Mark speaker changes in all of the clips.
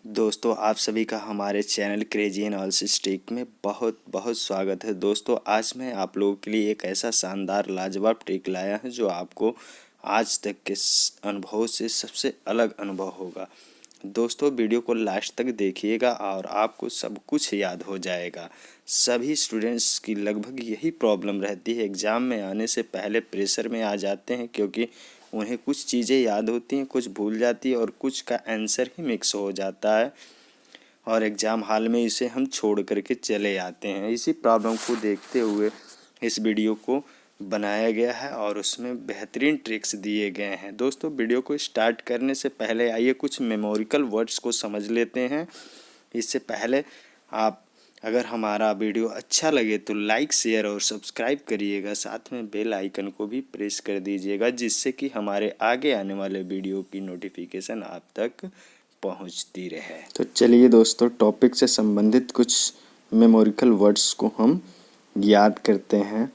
Speaker 1: दोस्तों आप सभी का हमारे चैनल क्रेजी एनालिसिस में बहुत बहुत स्वागत है। दोस्तों आज मैं आप लोगों के लिए एक ऐसा शानदार लाजवाब ट्रिक लाया है जो आपको आज तक के अनुभव से सबसे अलग अनुभव होगा। दोस्तों वीडियो को लास्ट तक देखिएगा और आपको सब कुछ याद हो जाएगा। सभी स्टूडेंट्स की लगभग यही प्रॉब्लम रहती है, एग्ज़ाम में आने से पहले प्रेशर में आ जाते हैं क्योंकि उन्हें कुछ चीज़ें याद होती हैं, कुछ भूल जाती है और कुछ का आंसर ही मिक्स हो जाता है और एग्ज़ाम हॉल में इसे हम छोड़ करके चले आते हैं। इसी प्रॉब्लम को देखते हुए इस वीडियो को बनाया गया है और उसमें बेहतरीन ट्रिक्स दिए गए हैं। दोस्तों वीडियो को स्टार्ट करने से पहले आइए कुछ मेमोरिकल वर्ड्स को समझ लेते हैं। इससे पहले आप अगर हमारा वीडियो अच्छा लगे तो लाइक शेयर और सब्सक्राइब करिएगा, साथ में बेल आइकन को भी प्रेस कर दीजिएगा जिससे कि हमारे आगे आने वाले वीडियो की नोटिफिकेशन आप तक पहुंचती रहे। तो चलिए दोस्तों टॉपिक से संबंधित कुछ मेमोरिकल वर्ड्स को हम याद करते हैं।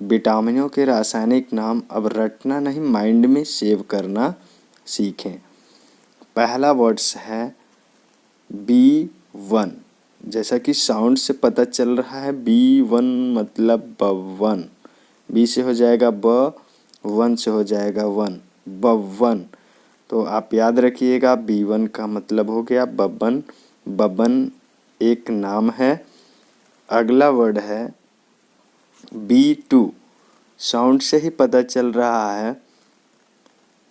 Speaker 1: विटामिनों के रासायनिक नाम अब रटना नहीं, माइंड में सेव करना सीखें। पहला वर्ड्स है B1। जैसा कि साउंड से पता चल रहा है B1 मतलब बवन। बी से हो जाएगा ब, वन से हो जाएगा वन, बवन। तो आप याद रखिएगा B1 का मतलब हो गया बबन। बबन एक नाम है। अगला वर्ड है B2। साउंड से ही पता चल रहा है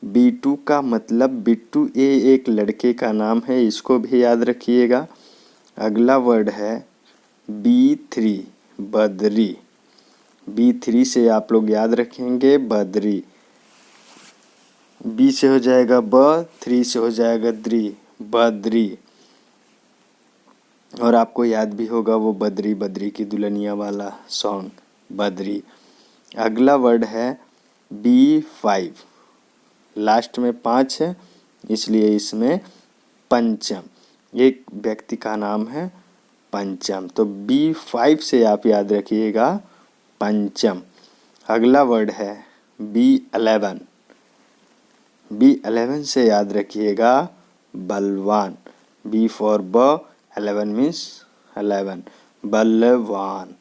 Speaker 1: B2 का मतलब बिट्टू। ये एक लड़के का नाम है, इसको भी याद रखिएगा। अगला वर्ड है B3 बदरी। B3 से आप लोग याद रखेंगे बदरी। B से हो जाएगा ब, 3 से हो जाएगा द्री, बदरी। और आपको याद भी होगा वो बदरी बदरी की दुल्हनिया वाला सॉन्ग, बदरी। अगला वर्ड है B5। लास्ट में 5 है इसलिए इसमें पंचम, एक व्यक्ति का नाम है पंचम। तो B5 से आप याद रखिएगा पंचम। अगला वर्ड है B11। B11 से याद रखिएगा बलवान। B फॉर ब, 11 मीन्स 11, बलवान।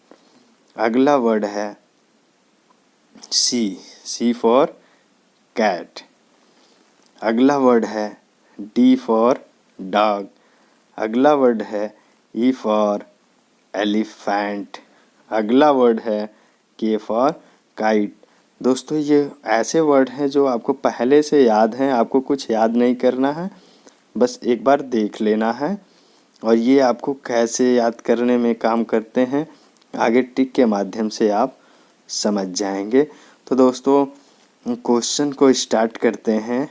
Speaker 1: अगला वर्ड है C फॉर कैट। अगला वर्ड है D फॉर डॉग। अगला वर्ड है E फॉर एलिफेंट। अगला वर्ड है K फॉर काइट। दोस्तों ये ऐसे वर्ड हैं जो आपको पहले से याद हैं, आपको कुछ याद नहीं करना है, बस एक बार देख लेना है और ये आपको कैसे याद करने में काम करते हैं आगे ट्रिक के माध्यम से आप समझ जाएंगे। तो दोस्तों क्वेश्चन को स्टार्ट करते हैं।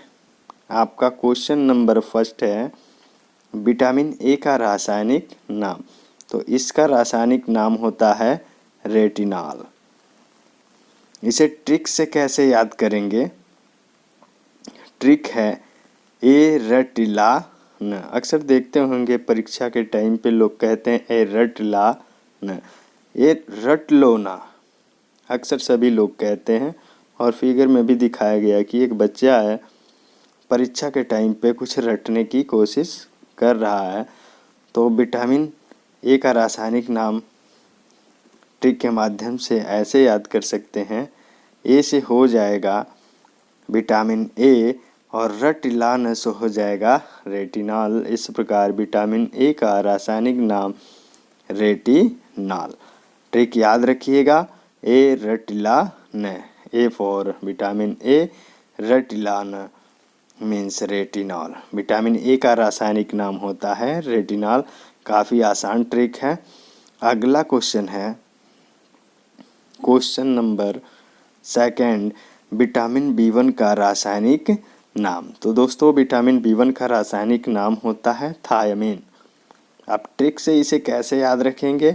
Speaker 1: आपका क्वेश्चन नंबर फर्स्ट है विटामिन ए का रासायनिक नाम। तो इसका रासायनिक नाम होता है रेटिनॉल। इसे ट्रिक से कैसे याद करेंगे? ट्रिक है ए रटिला न। अक्सर देखते होंगे परीक्षा के टाइम पे लोग कहते हैं ए रटला न, ए रट लो ना, अक्सर सभी लोग कहते हैं। और फिगर में भी दिखाया गया कि एक बच्चा है परीक्षा के टाइम पे कुछ रटने की कोशिश कर रहा है। तो विटामिन ए का रासायनिक नाम ट्रिक के माध्यम से ऐसे याद कर सकते हैं। ए से हो जाएगा विटामिन ए और रटिलान से हो जाएगा रेटिनॉल। इस प्रकार विटामिन ए का रासायनिक नाम रेटिनॉल। ट्रिक याद रखिएगा ए रटिलान, ए फॉर विटामिन ए, रटिलान मीन्स रेटिनॉल। विटामिन ए का रासायनिक नाम होता है रेटिनॉल। काफ़ी आसान ट्रिक है। अगला क्वेश्चन है question number second vitamin B1 का रासायनिक नाम। तो दोस्तों विटामिन B1 का रासायनिक नाम होता है थायमीन। आप ट्रिक से इसे कैसे याद रखेंगे?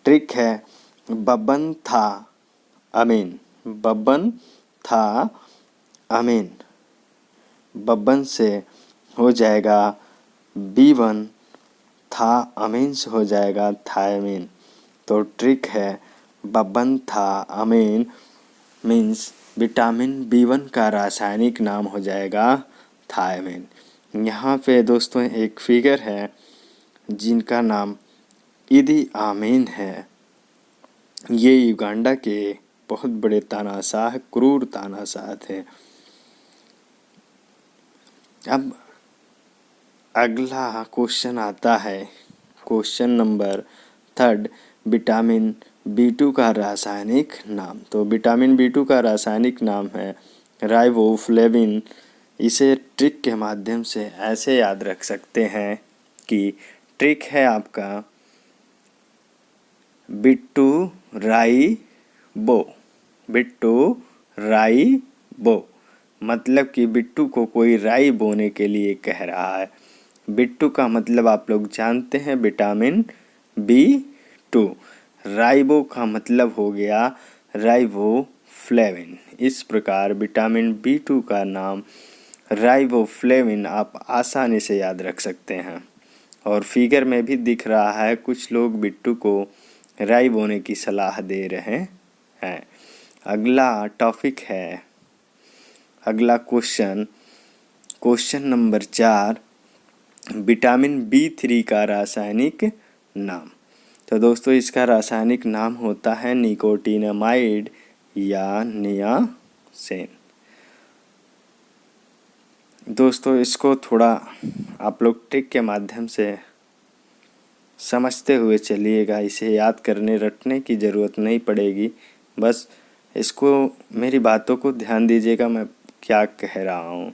Speaker 1: ट्रिक है बबन था अमीन। बबन था अमीन। बबन से हो जाएगा B1, था अमीन से हो जाएगा थायमीन। तो ट्रिक है बबन था अमीन मीन्स विटामिन B1 का रासायनिक नाम हो जाएगा थायमीन। यहाँ पे दोस्तों एक फिगर है जिनका नाम इदी आमीन है। ये युगांडा के बहुत बड़े तानाशाह, क्रूर तानाशाह थे। अब अगला क्वेश्चन आता है, क्वेश्चन नंबर 3, विटामिन B2 का रासायनिक नाम। तो विटामिन B2 का रासायनिक नाम है राइबोफ्लेविन। इसे ट्रिक के माध्यम से ऐसे याद रख सकते हैं कि ट्रिक है आपका बिट्टू राइबो, बिट्टू राइबो, मतलब कि बिट्टू को कोई राई बोने के लिए कह रहा है। बिट्टू का मतलब आप लोग जानते हैं विटामिन B2। राइबो का मतलब हो गया राइबोफ्लेविन। इस प्रकार विटामिन B2 का नाम राइबोफ्लेविन आप आसानी से याद रख सकते हैं। और फिगर में भी दिख रहा है कुछ लोग बिट्टू को राई बोने की सलाह दे रहे हैं। अगला टॉपिक है, अगला question, question number 4, vitamin B3 का रासायनिक नाम। तो दोस्तों इसका रासायनिक नाम होता है निकोटिनामाइड या नियासिन। दोस्तों इसको थोड़ा आप लोग ट्रिक के माध्यम से समझते हुए चलिएगा, इसे याद करने रटने की ज़रूरत नहीं पड़ेगी। बस इसको, मेरी बातों को ध्यान दीजिएगा मैं क्या कह रहा हूँ।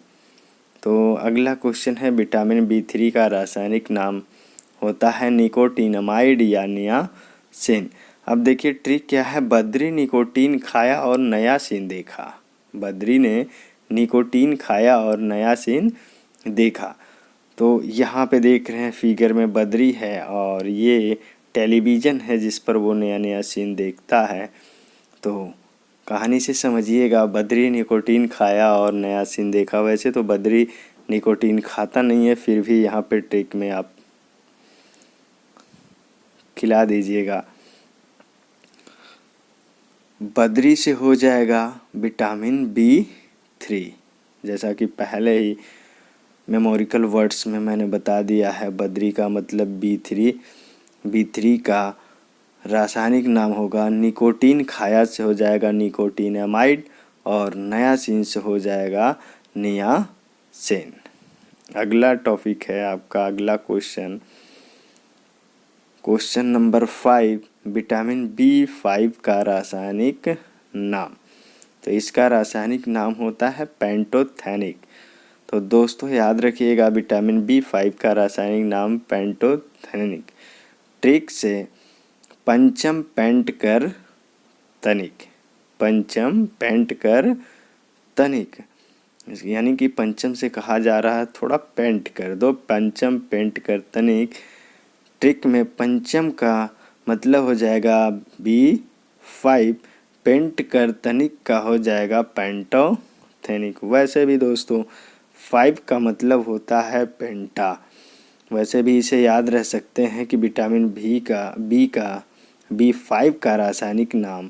Speaker 1: तो अगला क्वेश्चन है, विटामिन B3 का रासायनिक नाम होता है निकोटिनामाइड या नियासिन। अब देखिए ट्रिक क्या है, बद्री निकोटीन खाया और नियासिन देखा। बद्री ने निकोटीन खाया और नियासिन देखा। तो यहाँ पे देख रहे हैं फिगर में बद्री है और ये टेलीविज़न है जिस पर वो नया नया सीन देखता है। तो कहानी से समझिएगा, बद्री निकोटीन खाया और नया सीन देखा। वैसे तो बद्री निकोटीन खाता नहीं है, फिर भी यहाँ पे ट्रिक में आप खिला दीजिएगा। बद्री से हो जाएगा विटामिन B3, जैसा कि पहले ही मेमोरिकल वर्ड्स में मैंने बता दिया है। बद्री का मतलब B3। B3 का रासायनिक नाम होगा निकोटीन, खाया से हो जाएगा निकोटिनामाइड और नियासिन से हो जाएगा नियासिन। अगला टॉपिक है आपका, अगला question, question number 5, vitamin B5 का रासायनिक नाम। तो इसका रासायनिक नाम होता है पेंटोथेनिक। तो दोस्तों याद रखिएगा विटामिन B5 का रासायनिक नाम पेंटोथेनिक। ट्रिक से पंचम पेंट कर तनिक, पंचम पेंट कर तनिक, यानी कि पंचम से कहा जा रहा है थोड़ा पेंट कर दो, पंचम पेंट कर तनिक। ट्रिक में पंचम का मतलब हो जाएगा B5, पेंट कर तनिक का हो जाएगा पेंटोथेनिक। वैसे भी दोस्तों 5 का मतलब होता है पेंटा। वैसे भी इसे याद रह सकते हैं कि विटामिन B5 का रासायनिक नाम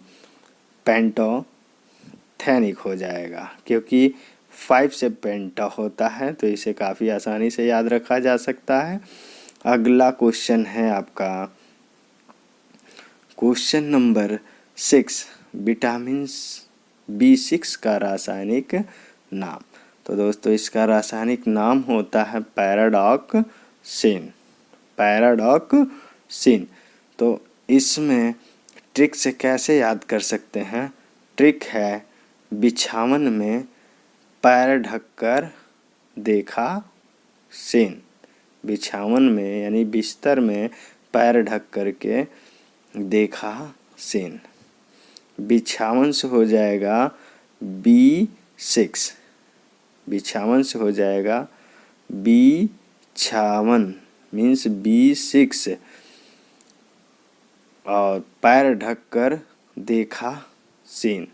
Speaker 1: पेंटोथेनिक हो जाएगा, क्योंकि 5 से पेंटा होता है। तो इसे काफ़ी आसानी से याद रखा जा सकता है। अगला क्वेश्चन है आपका क्वेश्चन नंबर 6, विटामिन B6 का रासायनिक नाम। तो दोस्तों इसका रासायनिक नाम होता है पैराडॉक्सिन, पैराडॉक्सिन। तो इसमें ट्रिक से कैसे याद कर सकते हैं, ट्रिक है बिछावन में पैर ढककर देखा सिन। बिछावन में यानी बिस्तर में पैर ढक करके देखा सिन। बिछावन से हो जाएगा B6, बिछावन से हो जाएगा बिछावन मीन्स B6, और पैर ढक कर देखा सीन,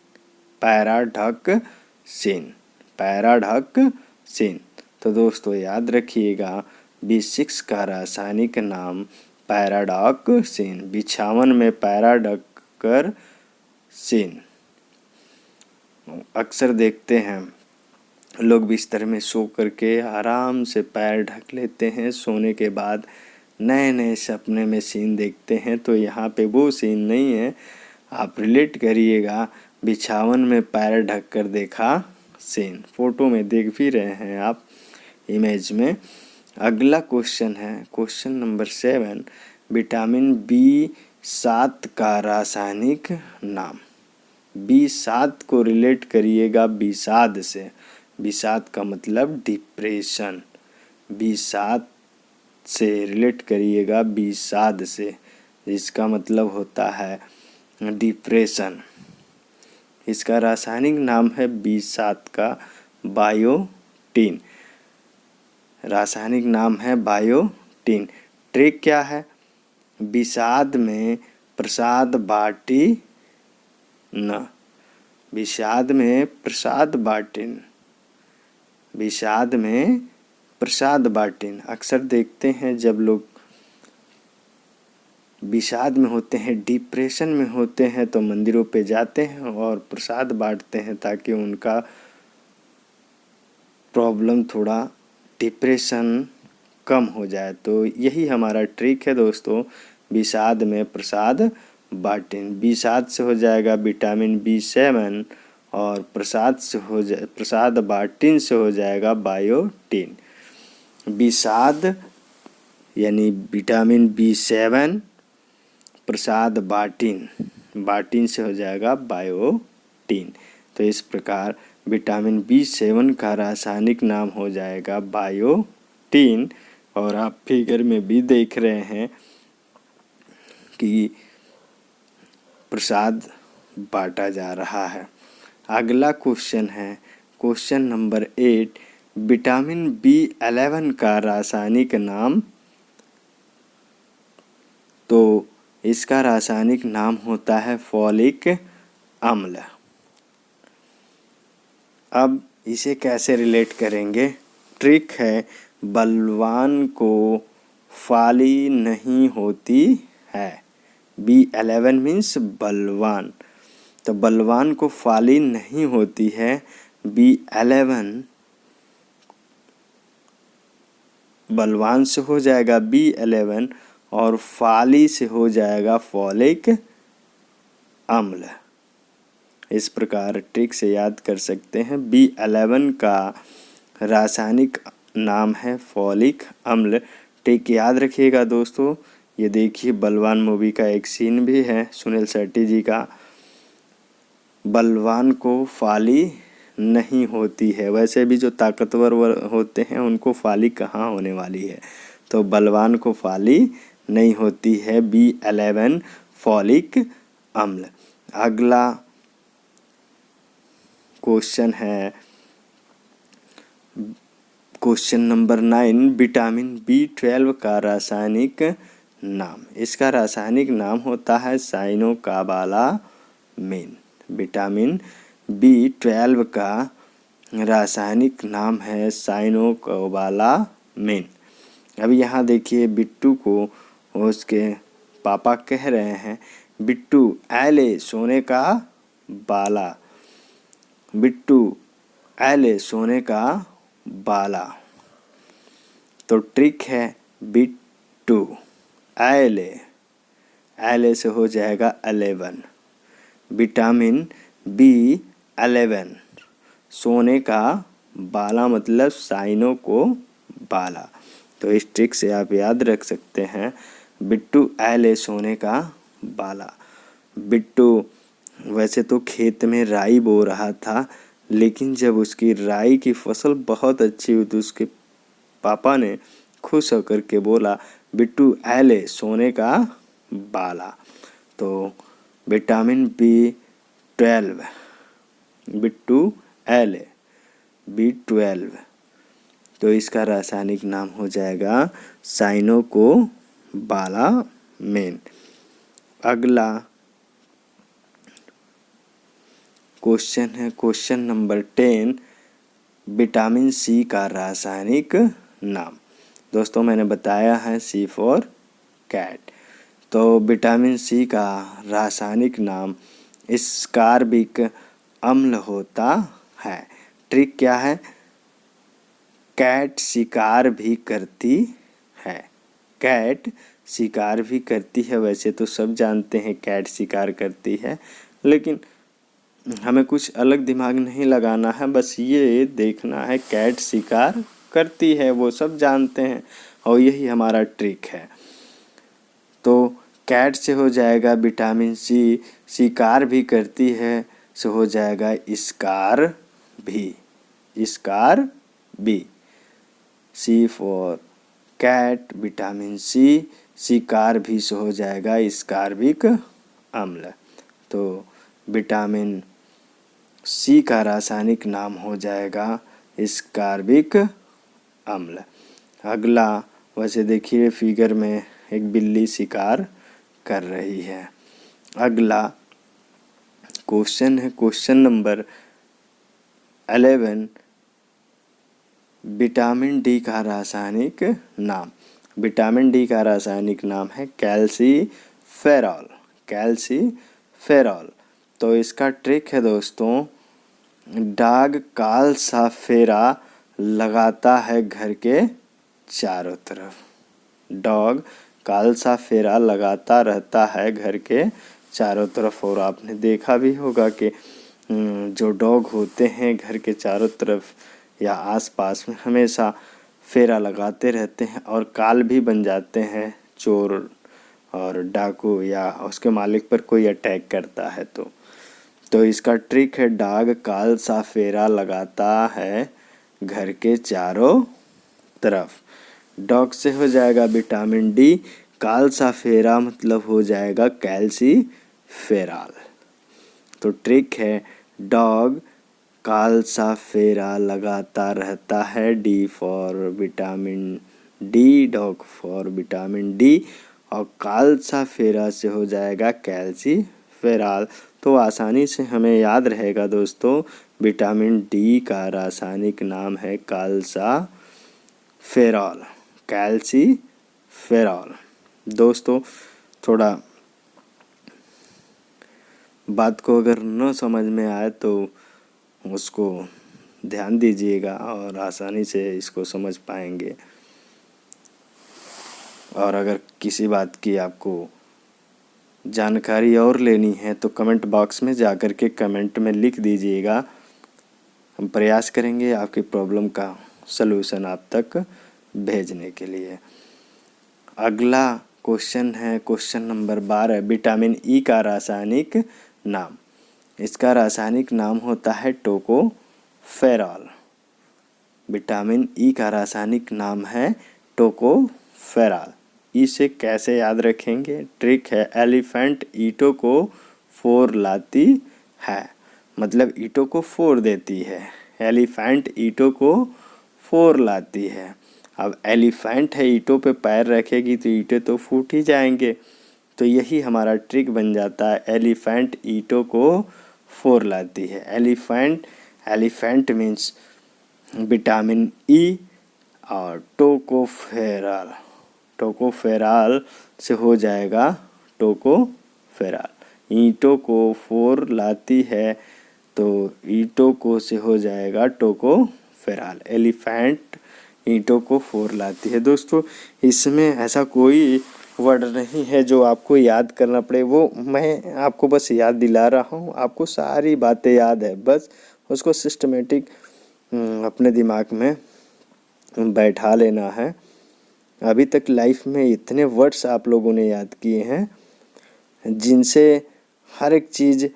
Speaker 1: पैरा ढक सीन, पैरा ढक सीन। तो दोस्तों याद रखिएगा B6 का रासायनिक नाम पैराडॉक्सिन, बिछावन में पैरा ढक कर सीन। अक्सर देखते हैं लोग बिस्तर में सो करके आराम से पैर ढक लेते हैं, सोने के बाद नए नए सपने में सीन देखते हैं। तो यहाँ पे वो सीन नहीं है, आप रिलेट करिएगा बिछावन में पैर ढक कर देखा सीन। फोटो में देख भी रहे हैं आप इमेज में। अगला क्वेश्चन है क्वेश्चन नंबर 7, विटामिन B7 का रासायनिक नाम। B7 को रिलेट करिएगा विषाद से। विषाद का मतलब डिप्रेशन, B7 से रिलेट करिएगा विषाद से, जिसका मतलब होता है डिप्रेशन। इसका रासायनिक नाम है B7 का बायोटीन। रासायनिक नाम है बायोटीन। ट्रिक क्या है? विषाद में प्रसाद बाटी न, विषाद में प्रसाद बाटिन, विषाद में प्रसाद बाटिन। अक्सर देखते हैं जब लोग विषाद में होते हैं, डिप्रेशन में होते हैं, तो मंदिरों पे जाते हैं और प्रसाद बांटते हैं ताकि उनका प्रॉब्लम थोड़ा डिप्रेशन कम हो जाए। तो यही हमारा ट्रिक है दोस्तों, विषाद में प्रसाद बाटिन। विषाद से हो जाएगा विटामिन B7 और प्रसाद बाटिन से हो जाएगा बायोटीन। विषाद यानी विटामिन B7, प्रसाद बाटिन, बाटिन से हो जाएगा बायोटीन। तो इस प्रकार विटामिन B7 का रासायनिक नाम हो जाएगा बायोटीन। और आप फिगर में भी देख रहे हैं कि प्रसाद बांटा जा रहा है। अगला क्वेश्चन है क्वेश्चन नंबर 8, विटामिन B11 का रासायनिक नाम। तो इसका रासायनिक नाम होता है फॉलिक अम्ल। अब इसे कैसे रिलेट करेंगे? ट्रिक है, बलवान को फाली नहीं होती है। B11 मीन्स बलवान, तो बलवान को फाली नहीं होती है। B11 बलवान से हो जाएगा B11 और फाली से हो जाएगा फॉलिक अम्ल। इस प्रकार ट्रिक से याद कर सकते हैं। B11 का रासायनिक नाम है फॉलिक अम्ल। ट्रिक याद रखिएगा दोस्तों। ये देखिए बलवान मूवी का एक सीन भी है सुनील शेट्टी जी का। बलवान को फाली नहीं होती है, वैसे भी जो ताकतवर होते हैं उनको फाली कहाँ होने वाली है, तो बलवान को फाली नहीं होती है। B11 फॉलिक अम्ल। अगला क्वेश्चन है क्वेश्चन नंबर 9, विटामिन B12 का रासायनिक नाम। इसका रासायनिक नाम होता है साइनोकोबालामिन। विटामिन B12 का रासायनिक नाम है साइनोकोबालामिन। अब यहाँ देखिए बिट्टू को उसके पापा कह रहे हैं, बिट्टू ऐले सोने का बाला, बिट्टू ऐले सोने का बाला। तो ट्रिक है, बिट्टू ऐले, ऐले से हो जाएगा 11, विटामिन B11, सोने का बाला मतलब साइनो को बाला। तो इस ट्रिक से आप याद रख सकते हैं, बिट्टू ऐले सोने का बाला। बिट्टू वैसे तो खेत में राई बो रहा था, लेकिन जब उसकी राई की फसल बहुत अच्छी हुई तो उसके पापा ने खुश होकर के बोला, बिट्टू ऐले सोने का बाला। तो विटामिन B12, बिट्टू ऐले B12, तो इसका रासायनिक नाम हो जाएगा साइनोकोबालामिन। अगला क्वेश्चन है क्वेश्चन नंबर 10, विटामिन C का रासायनिक नाम। दोस्तों मैंने बताया है C फॉर कैट। तो विटामिन C का रासायनिक नाम स्कारबिक अम्ल होता है। ट्रिक क्या है? कैट शिकार भी करती है। कैट शिकार भी करती है। वैसे तो सब जानते हैं कैट शिकार करती है, लेकिन हमें कुछ अलग दिमाग नहीं लगाना है, बस ये देखना है कैट शिकार करती है, वो सब जानते हैं और यही हमारा ट्रिक है। तो कैट से हो जाएगा विटामिन सी, शिकार भी करती है से हो जाएगा स्कार भी, स्कार बी। C for cat, vitamin C, शिकार भी से हो जाएगा स्कारबिक अम्ल। तो विटामिन सी का रासायनिक नाम हो जाएगा स्कारबिक अम्ल। अगला, वैसे देखिए फिगर में एक बिल्ली शिकार कर रही है। अगला क्वेश्चन है क्वेश्चन नंबर 11, विटामिन डी का रासायनिक नाम। विटामिन डी का रासायनिक नाम है कैल्सीफेरॉल, कैल्सीफेरॉल। तो इसका ट्रिक है दोस्तों, डॉग काल सा फेरा लगाता है घर के चारों तरफ। डॉग काल सा फेरा लगाता रहता है घर के चारों तरफ। और आपने देखा भी होगा कि जो डॉग होते हैं घर के चारों तरफ या आसपास में हमेशा फेरा लगाते रहते हैं और काल भी बन जाते हैं चोर और डाकू या उसके मालिक पर कोई अटैक करता है तो इसका ट्रिक है, डॉग काल सा फेरा लगाता है घर के चारों तरफ। डॉग से हो जाएगा विटामिन डी, काल सा फेरा मतलब हो जाएगा कैल्सीफेरॉल। तो ट्रिक है, डॉग काल सा फेरा लगाता रहता है, D for vitamin D, dog for vitamin D, और काल सा फेरा से हो जाएगा कैल्सीफेरॉल। तो आसानी से हमें याद रहेगा दोस्तों, विटामिन डी का रासायनिक नाम है कैल्सीफेरॉल, कैल्सीफेरॉल। दोस्तों थोड़ा बात को अगर न समझ में आए तो उसको ध्यान दीजिएगा और आसानी से इसको समझ पाएंगे। और अगर किसी बात की आपको जानकारी और लेनी है तो कमेंट बॉक्स में जाकर के कमेंट में लिख दीजिएगा। हम प्रयास करेंगे आपकी प्रॉब्लम का सलूशन आप तक भेजने के लिए। अगला क्वेश्चन है क्वेश्चन नंबर 12, विटामिन ई का रासायनिक नाम। इसका रासायनिक नाम होता है टोकोफेरॉल। विटामिन ई का रासायनिक नाम है टोकोफेरॉल। इसे कैसे याद रखेंगे? ट्रिक है, एलिफेंट ईंटों को फोड़ लाती है, मतलब ईंटों को फोड़ देती है। एलिफेंट ईंटों को फोड़ लाती है। अब एलिफेंट है, ईंटों पे पैर रखेगी तो ईंटें तो फूट ही जाएंगे। तो यही हमारा ट्रिक बन जाता है, एलिफेंट ईंटों को फोड़ लाती है। एलिफेंट मीन्स विटामिन ई और टोकोफेरॉल, टोकोफेरॉल से हो जाएगा टोकोफेरॉल। ईंटों को फोड़ लाती है तो ईंटों को से हो जाएगा टोकोफेरॉल। एलिफेंट ईंटों को फोड़ लाती है। दोस्तों इसमें ऐसा कोई वर्ड नहीं है जो आपको याद करना पड़े, वो मैं आपको बस याद दिला रहा हूँ। आपको सारी बातें याद है, बस उसको सिस्टमेटिक अपने दिमाग में बैठा लेना है। अभी तक लाइफ में इतने वर्ड्स आप लोगों ने याद किए हैं जिनसे हर एक चीज़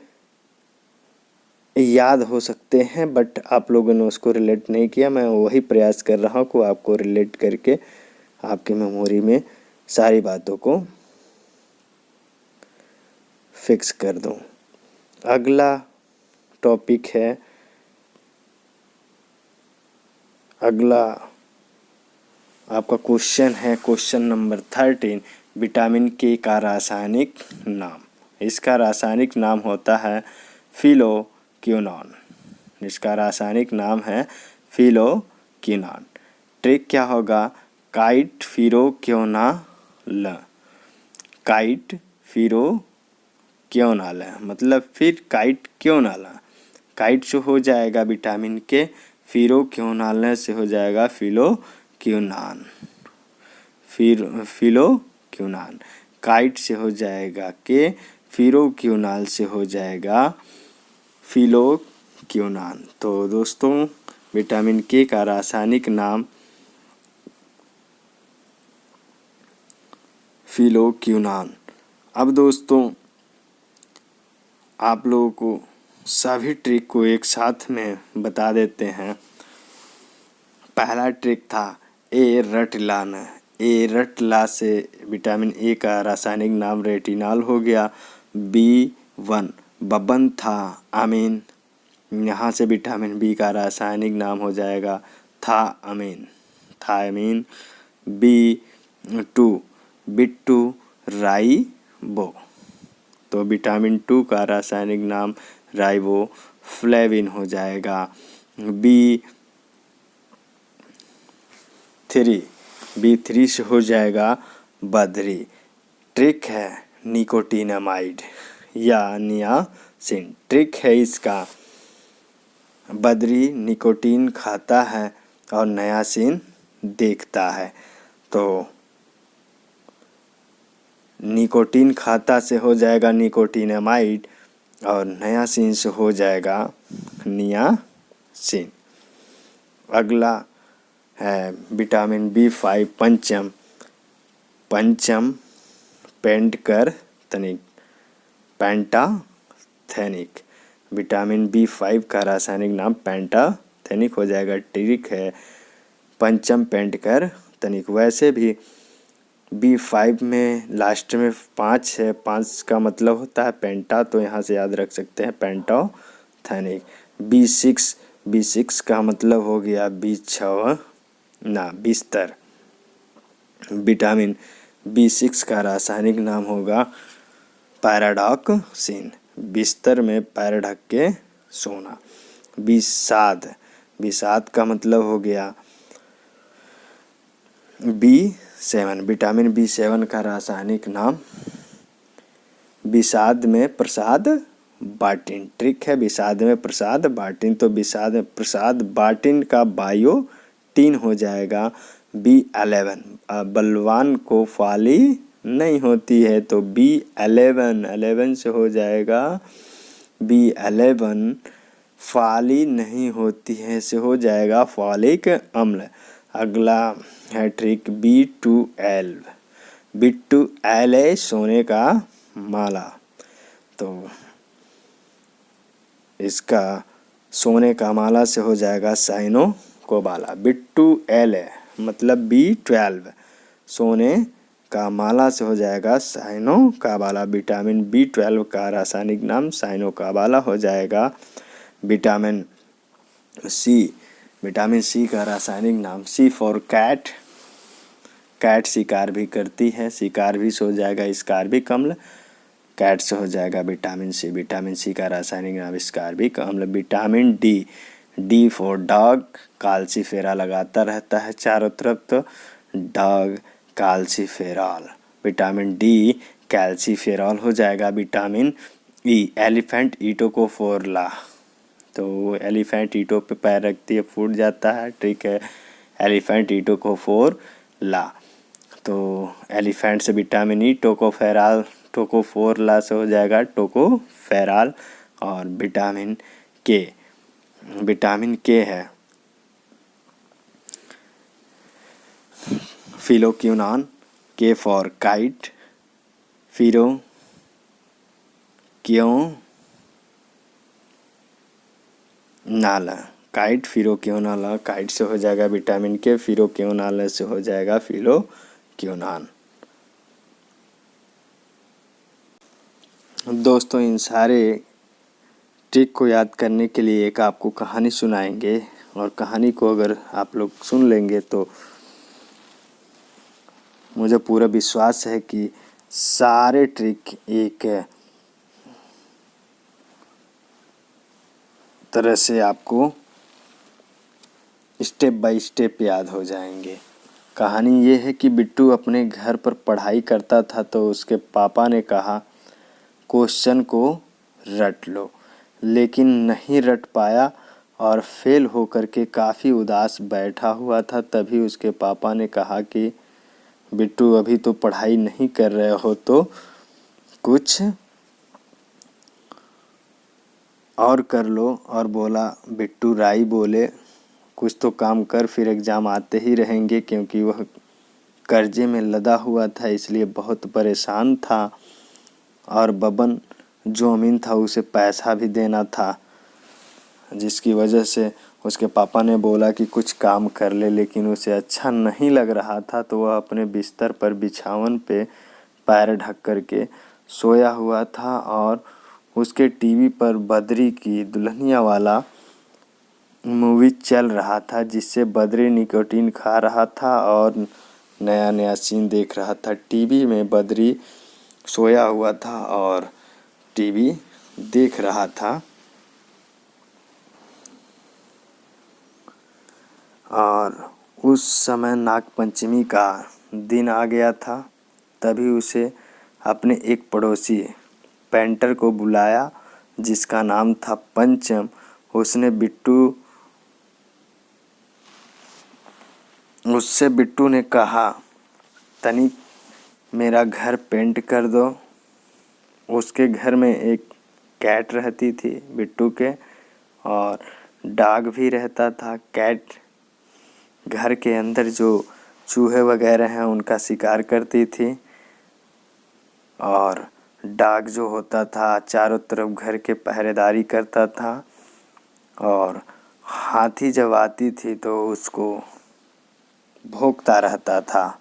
Speaker 1: याद हो सकते हैं, बट आप लोगों ने उसको रिलेट नहीं किया। मैं वही प्रयास कर रहा हूँ कि आपको रिलेट करके आपकी मेमोरी में सारी बातों को फिक्स कर दूँ। अगला टॉपिक है, अगला आपका क्वेश्चन है क्वेश्चन नंबर 13, विटामिन के का रासायनिक नाम। इसका रासायनिक नाम होता है फिलोक्विनोन। इसका रासायनिक नाम है फिलोक्विनोन। ट्रिक क्या होगा, काइट फिरोक्विनोल, काइट फिरोक्विनोल मतलब फिर काइट क्यों नाला। काइट जो हो जाएगा विटामिन के, फिलोक्यूनाल से हो जाएगा फिलोक्यूनान, फिलोक्यूनान। काइट से हो जाएगा के, फिलोक्यूनाल से हो जाएगा फिलोक्यूनान। तो दोस्तों विटामिन के का रासायनिक नाम फिलोक्यूनान। अब दोस्तों आप लोगों को सभी ट्रिक को एक साथ में बता देते हैं। पहला ट्रिक था ए रट लाना। ए रट ला से विटामिन ए का रासायनिक नाम रेटिनॉल हो गया। B1 बबन था अमीन, यहाँ से विटामिन बी का रासायनिक नाम हो जाएगा thiamine, thiamine. B2 Bittu ribo, तो विटामिन 2 का रासायनिक नाम राइबो फ्लेविन हो जाएगा। B3 से हो जाएगा बदरी। ट्रिक है निकोटिनामाइड या नियासिन। ट्रिक है इसका, बदरी निकोटीन खाता है और नियासिन देखता है। तो निकोटीन खाता से हो जाएगा निकोटिनामाइड और नियासिन से हो जाएगा नियासिन। अगला है विटामिन B5 पंचम, पंचम पेंटकर तनिक, पेंटाथेनिक। विटामिन B5 का रासायनिक नाम पेंटाथेनिक हो जाएगा। ट्रिक है पंचम पेंटकर तनिक। वैसे भी B5 में लास्ट में 5 है, 5 का मतलब होता है पेंटा, तो यहाँ से याद रख सकते हैं पेंटाथेनिक। B6 का मतलब हो गया बिस्तर। विटामिन B6 का रासायनिक नाम होगा पैराडॉक्सिन, बिस्तर में पैर ढक के सोना। विषाद का मतलब हो गया B7। विटामिन B7 का रासायनिक नाम विषाद में प्रसाद बाटिन। ट्रिक है विषाद में प्रसाद बाटिन, तो विषाद में प्रसाद बाटिन का बायोटिन हो जाएगा B11। बलवान को फाली नहीं होती है, तो B11 से हो जाएगा B11। फाली नहीं होती है से हो जाएगा फॉलिक अम्ल। अगला है ट्रिक B12 है सोने का माला, तो इसका सोने का माला से हो जाएगा साइनो कोबाला। B12 है मतलब B12, सोने का माला से हो जाएगा साइनो काबाला। विटामिन B12 का रासायनिक नाम साइनो काबाला हो जाएगा। विटामिन सी का रासायनिक नाम C फॉर कैट। कैट शिकार भी करती है, शिकार भी से हो जाएगा स्कारबिक अम्ल, कैट से हो जाएगा विटामिन सी। विटामिन सी का रासायनिक नाम स्कारबिक अम्ल। विटामिन डी फॉर डॉग, काल्सीफेरा लगाता रहता है चारों तरफ, तो डॉग काल्सीफेरॉल। विटामिन डी कैल्सीफेरॉल हो जाएगा। विटामिन ई एलिफेंट ईटो को फोरला, तो एलिफेंट ईटो पे पैर रखती है फूट जाता है। ट्रिक है एलिफेंट ईटो को फोरला, तो एलिफेंट से विटामिन ई टोकोफोरला से हो जाएगा टोकोफेराल। और विटामिन के है फिलोक्यूनान, के फॉर काइट, नाला काइट, फिलोक्यूनाला काइट से हो जाएगा विटामिन के, फिलोक्यूनाला से हो जाएगा फिलोक्यूनान। दोस्तों इन सारे ट्रिक को याद करने के लिए एक आपको कहानी सुनाएंगे, और कहानी को अगर आप लोग सुन लेंगे तो मुझे पूरा विश्वास है कि सारे ट्रिक एक तरह से आपको स्टेप बाय स्टेप याद हो जाएंगे। कहानी ये है कि बिट्टू अपने घर पर पढ़ाई करता था, तो उसके पापा ने कहा क्वेश्चन को रट लो, लेकिन नहीं रट पाया और फेल होकर के काफ़ी उदास बैठा हुआ था। तभी उसके पापा ने कहा कि बिट्टू अभी तो पढ़ाई नहीं कर रहे हो तो कुछ और कर लो। और बोला बिट्टू राई बोले कुछ तो काम कर, फिर एग्ज़ाम आते ही रहेंगे, क्योंकि वह कर्जे में लदा हुआ था इसलिए बहुत परेशान था। और बबन जो अमीन था उसे पैसा भी देना था, जिसकी वजह से उसके पापा ने बोला कि कुछ काम कर ले, लेकिन उसे अच्छा नहीं लग रहा था। तो वह अपने बिस्तर पर बिछावन पे पैर ढक कर के सोया हुआ था और उसके टीवी पर बद्री की दुल्हनिया वाला मूवी चल रहा था, जिससे बद्री निकोटीन खा रहा था और नया नया सीन देख रहा था। टीवी में बद्री सोया हुआ था और टीवी देख रहा था। और उस समय नागपंचमी का दिन आ गया था। तभी उसे अपने एक पड़ोसी पेंटर को बुलाया, जिसका नाम था पंचम। उससे बिट्टू ने कहा तनी मेरा घर पेंट कर दो। उसके घर में एक कैट रहती थी बिट्टू के, और डॉग भी रहता था। कैट घर के अंदर जो चूहे वगैरह हैं उनका शिकार करती थी, और डॉग जो होता था चारों तरफ घर के पहरेदारी करता था। और हाथी जब आती थी तो उसको भौंकता रहता था।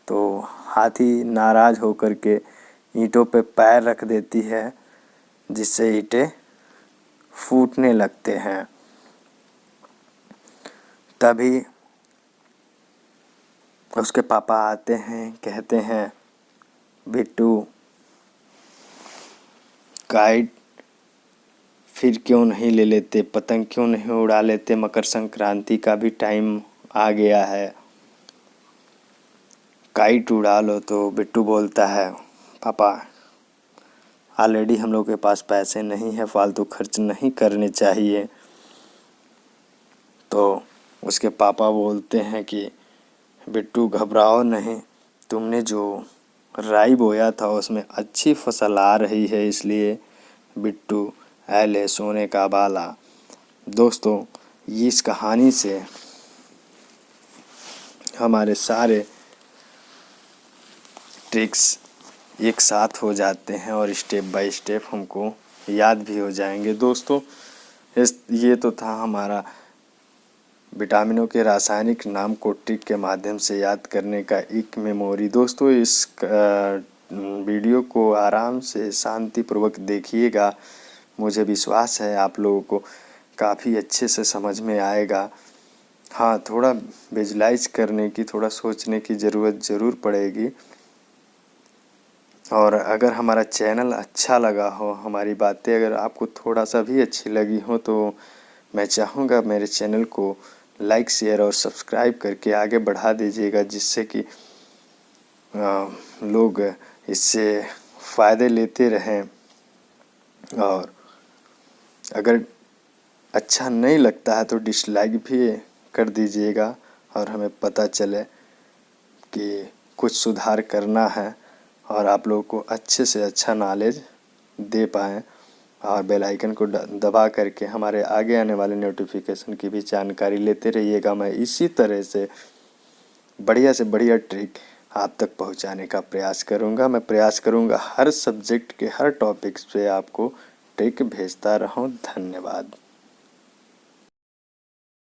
Speaker 1: तो हाथी नाराज़ होकर के ईंटों पे पैर रख देती है, जिससे ईंटें फूटने लगते हैं। तभी उसके पापा आते हैं, कहते हैं बिट्टू काइट फिर क्यों नहीं ले लेते, पतंग क्यों नहीं उड़ा लेते, मकर संक्रांति का भी टाइम आ गया है, काइट उड़ा लो। तो बिट्टू बोलता है पापा ऑलरेडी हम लोग के पास पैसे नहीं है, फालतू खर्च नहीं करने चाहिए। तो उसके पापा बोलते हैं कि बिट्टू घबराओ नहीं, तुमने जो राई बोया था उसमें अच्छी फसल आ रही है, इसलिए बिट्टू ऐले सोने का बाला। दोस्तों इस कहानी से हमारे सारे ट्रिक्स एक साथ हो जाते हैं और स्टेप बाय स्टेप हमको याद भी हो जाएंगे। दोस्तों ये तो था हमारा विटामिनों के रासायनिक नाम को ट्रिक के माध्यम से याद करने का एक मेमोरी। दोस्तों इस वीडियो को आराम से शांतिपूर्वक देखिएगा, मुझे विश्वास है आप लोगों को काफ़ी अच्छे से समझ में आएगा। हाँ, थोड़ा विजुलाइज करने की, थोड़ा सोचने की ज़रूरत ज़रूर पड़ेगी। और अगर हमारा चैनल अच्छा लगा हो, हमारी बातें अगर आपको थोड़ा सा भी अच्छी लगी हो, तो मैं चाहूँगा मेरे चैनल को लाइक शेयर और सब्सक्राइब करके आगे बढ़ा दीजिएगा, जिससे कि लोग इससे फ़ायदे लेते रहें। और अगर अच्छा नहीं लगता है तो डिसलाइक भी कर दीजिएगा, और हमें पता चले कि कुछ सुधार करना है और आप लोगों को अच्छे से अच्छा नॉलेज दे पाएँ। और बेल आइकन को दबा करके हमारे आगे आने वाले नोटिफिकेशन की भी जानकारी लेते रहिएगा। मैं इसी तरह से बढ़िया ट्रिक आप तक पहुंचाने का प्रयास करूंगा। मैं प्रयास करूंगा हर सब्जेक्ट के हर टॉपिक्स पे आपको ट्रिक भेजता रहूं। धन्यवाद।